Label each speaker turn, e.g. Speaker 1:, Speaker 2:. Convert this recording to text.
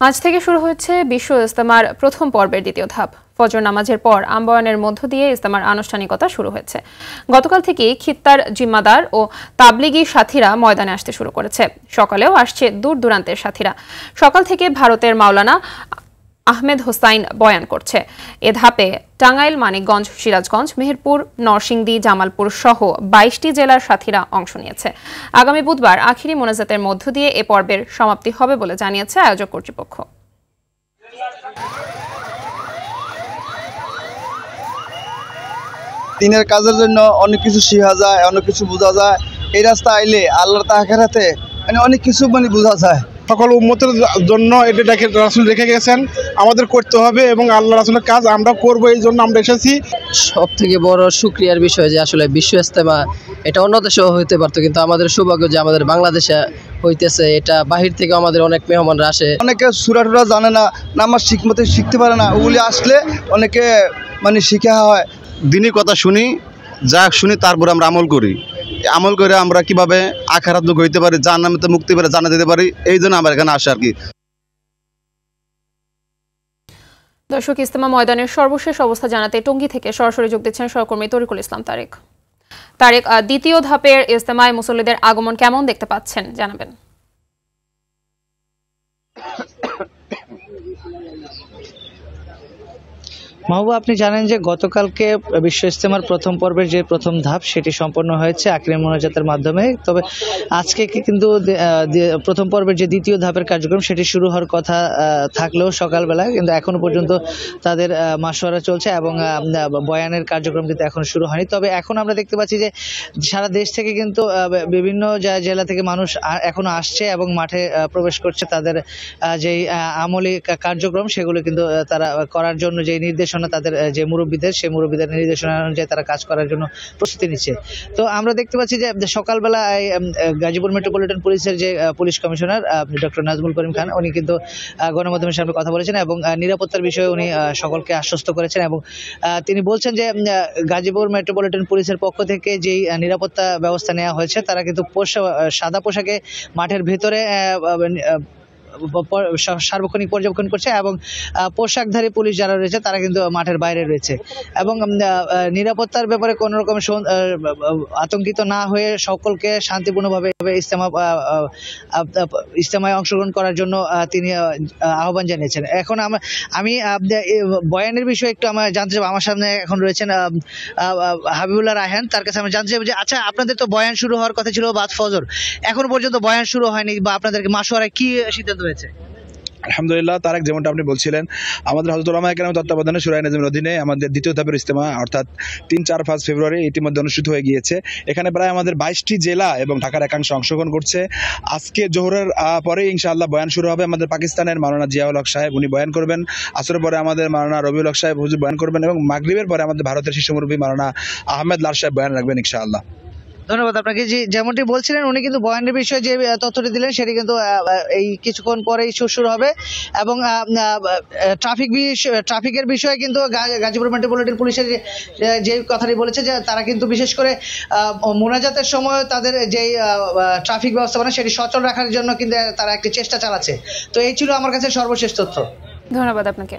Speaker 1: আজ থেকে শুরু হচ্ছে বিশ্ব ইজতেমার প্রথম পর্বের দ্বিতীয় ধাপ। ফজর নামাজের পর আমবয়ানের মধ্য দিয়ে ইজতেমার আনুষ্ঠানিকতা শুরু হয়েছে। গতকাল থেকেই খিত্তার জিম্মাদার ও তাবলিগি সাথীরা ময়দানে আসতে শুরু করেছে। সকালেও আসছে দূর দূরান্তের সাথীরা। সকাল থেকে ভারতের মাওলানা আহমেদ হোসাইন বয়ান করছে। এ ধাপে টাঙ্গাইল, মানিকগঞ্জ, সিরাজগঞ্জ, মেহেরপুর, নরসিংদী, জামালপুর সহ ২২টি জেলার সাথীরা অংশ নিয়েছে। আগামী বুধবার আখিরি মোনাজাতের মধ্য দিয়ে এ পর্বের সমাপ্তি হবে বলে জানিয়েছে আয়োজক কর্তৃপক্ষ।
Speaker 2: দিনের কাজের জন্য অনেক কিছু শেখা যায়, অনেক কিছু বোঝা যায়। এই রাস্তা আইলে আল্লাহর আখিরাতে অনেক কিছু বোঝা যায়।
Speaker 3: সকল উম্মতের জন্য এটা রাসূল রেখে গেছেন, আমাদের করতে হবে এবং আল্লাহ রাসূলের কাজ আমরা করব, এই জন্য আমরা এসেছি।
Speaker 4: সব থেকে বড় শুকরিয়ার বিষয় যে আসলে বিশ্ব ইজতেমা এটা অন্য দেশেও হইতে পারতো, কিন্তু আমাদের সৌভাগ্য যে আমাদের বাংলাদেশে হইতেছে। এটা বাহির থেকে আমাদের অনেক মেহমানরা আসে।
Speaker 2: অনেকে সূরা টুরা জানে না, নামাজ ঠিকমতো শিখতে পারে না, ওগুলি আসলে অনেকে শিখা হয়।
Speaker 5: দিনই কথা শুনি, যা শুনি তারপর আমরা আমল করি। আমল করে আমরা কিভাবে আখিরাত মুখ হইতে পারি, জান্নাতে মুক্তি পেরে জান্নাতে যেতে পারি, এই জন্য আমরা এখানে আসি আর কি।
Speaker 1: দর্শক, ইজতেমা ময়দানের সর্বশেষ অবস্থা জানাতে টঙ্গী থেকে সরাসরি যোগ দিচ্ছেন সহকর্মী তরিকুল ইসলাম তারেক। দ্বিতীয় ধাপের ইজতেমায় মুসল্লিদের আগমন কেমন দেখতে পাচ্ছেন জানাবেন।
Speaker 6: মাহবুব, আপনি জানেন যে গতকালকে বিশ্ব ইজতেমার প্রথম পর্বের যে প্রথম ধাপ সেটি সম্পন্ন হয়েছে আখিরি মোনাজাতের মাধ্যমে। তবে আজকে কিন্তু প্রথম পর্বের যে দ্বিতীয় ধাপের কার্যক্রম সেটি শুরু হওয়ার কথা থাকলেও সকালবেলায় কিন্তু এখনো পর্যন্ত তাদের মাশওয়ারা চলছে এবং বয়ানের কার্যক্রম কিন্তু এখন শুরু হয়নি। তবে এখন আমরা দেখতে পাচ্ছি যে সারা দেশ থেকে কিন্তু বিভিন্ন জেলা থেকে মানুষ এখনো আসছে এবং মাঠে প্রবেশ করছে। তাদের যেই আমলি কার্যক্রম সেগুলো কিন্তু তারা করার জন্য যে নির্দেশনা তাদের যে মুরব্বীদের, সেই মুরব্বীদের নির্দেশনা অনুযায়ী তারা কাজ করার জন্য প্রস্তুতি নিচ্ছে। তো আমরা দেখতে পাচ্ছি যে সকালবেলা গাজীপুর মেট্রোপলিটন পুলিশের যে police commissioner doctor Nazmul Karim Khan, উনি কিন্তু গণমাধ্যমের সামনে কথা বলেছেন এবং নিরাপত্তার বিষয়ে উনি সকলকে আশ্বস্ত করেছেন এবং তিনি বলছেন যে গাজীপুর মেট্রোপলিটন পুলিশের পক্ষ থেকে যেই নিরাপত্তা ব্যবস্থা নেওয়া হয়েছে তারা কিন্তু সাদা পোশাকে মাঠের ভেতরে সার্বক্ষণিক পর্যবেক্ষণ করছে এবং পোশাকধারী পুলিশ যারা রয়েছে তারা কিন্তু মাঠের বাইরে রয়েছে এবং নিরাপত্তার ব্যাপারে কোনো রকম আতঙ্কিত না হয়ে সকলকে শান্তিপূর্ণভাবে ইজতেমায় অংশগ্রহণ করার জন্য তিনি আহ্বান জানিয়েছেন। এখন আমি বয়ানের বিষয়ে একটু আমার জানতে চাইব। আমার সামনে এখন রয়েছেন হাবিবুল্লাহ রায়হান, তার কাছে আমি জানতে চাইব যে আচ্ছা, আপনাদের তো বয়ান শুরু হওয়ার কথা ছিল বাদ ফজর, এখনো পর্যন্ত বয়ান শুরু হয়নি বা আপনাদেরকে মাশওয়ারায় কি সিদ্ধান্ত হয়েছে?
Speaker 7: আলহামদুলিল্লাহ তারেক, যেমনটা আপনি বলছিলেন, আমাদের হযরত উলামায়ে কেরামের তত্ত্বাবধানে শুরায়ে নাজিমের অধীনে আমাদের দ্বিতীয় ধাপের ইজতেমা অর্থাৎ ৩, ৪, ৫ ফেব্রুয়ারি ইতিমধ্যে অনুষ্ঠিত হয়ে গিয়েছে। এখানে প্রায় আমাদের ২২টি জেলা এবং ঢাকার একাংশ অংশগ্রহণ করছে। আজকে জোহরের পরে ইনশাআল্লাহ বয়ান শুরু হবে। আমাদের পাকিস্তানের মাওলানা জিয়াউল হক সাহেব উনি বয়ান করবেন, আসরের পরে আমাদের মাওলানা রবিউল হক সাহেব হুজুর বয়ান করবেন এবং মাগরিবের পরে আমাদের ভারতের শীর্ষ মুরব্বী মাওলানা আহমেদ লার সাহেব বয়ান রাখবেন ইনশাআল্লাহ।
Speaker 6: ধন্যবাদ আপনাকে। যেমনটি বলছিলেন, উনি কিন্তু বয়ানের বিষয়ে যে তথ্যটি দিলেন সেটি কিন্তু এই কিছুক্ষণ পরেই শুরু হবে এবং ট্রাফিকের বিষয়ে কিন্তু গাজীপুর মেট্রোপলিটন পুলিশের যে কথাটি বলেছে যে তারা কিন্তু বিশেষ করে মোনাজাতের সময় তাদের যেই ট্রাফিক ব্যবস্থাপনা সেটি সচল রাখার জন্য কিন্তু তারা একটি চেষ্টা চালাচ্ছে। তো এই ছিল আমার কাছে সর্বশেষ তথ্য।
Speaker 1: ধন্যবাদ আপনাকে।